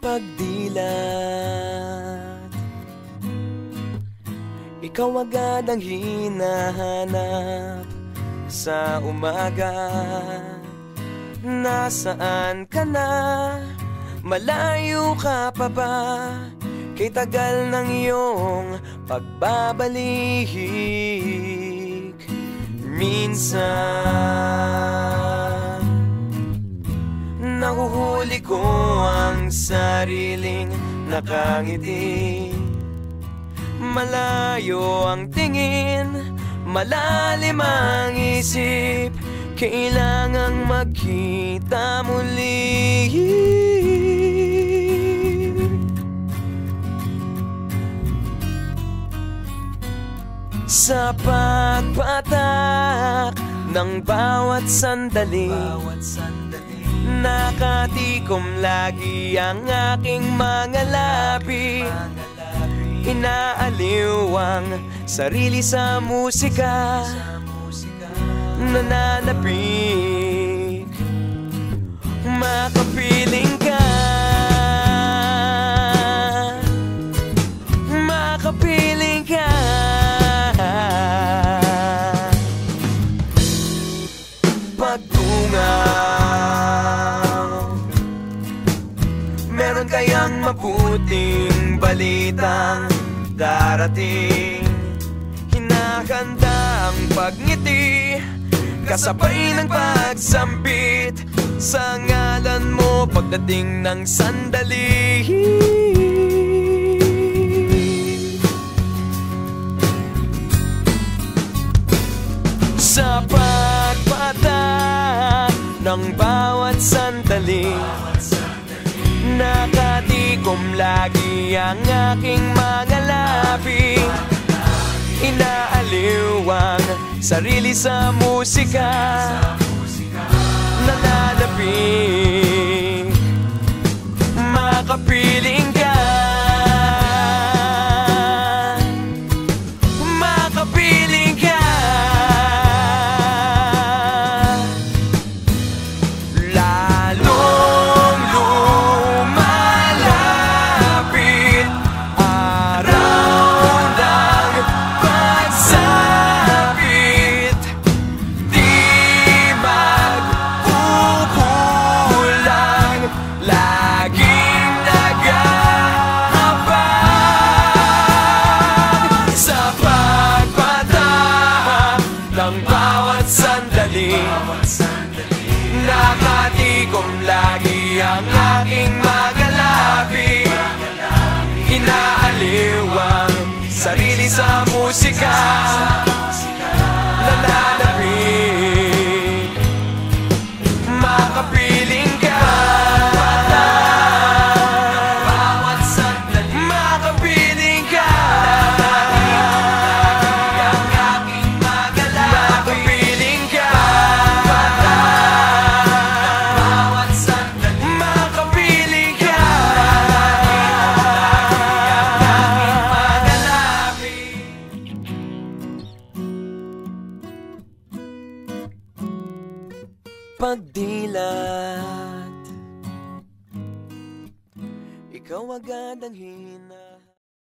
pagdilat. Ikaw agad ang hinahanap sa umaga. Nasaan ka na? Malayo ka pa ba? Kay tagal ng iyong pagbabalik. Minsan nahuhuli ko ang sariling nakangiti. Malayo ang tingin, malalim ang isip. Kailangang magkita muli. Sa pagpatak ng bawat sandali, nakatikom lagi ang aking mga labi. Inaaliw ang sarili sa musika, nananapik, makapiling ka, makapiling ka. Pagtungaw, meron kayang mabuting balitang darating. Hinahanda ang pagngiti, kasabay ng pagsampit sa ngalan mo pagdating ng sandali. Sa pagpatak ng bawat sandali, nakatikom lagi ang aking mga labi. Inaaliw ang sarili sa musika, nananapik, makapiling ka, makapiling ka. Lalong lumalapit araw ng pagsapit, di magkukulang, laging nag-aabang. Sa pagpatak ng bawat sandali, nakatikom lagi ang aking mga labi. Inaaliw ang sarili sa musika, nananapik, makapiling ka, makapiling ka, makapiling ka, makapiling ka. Pagdilat, ikaw agad ang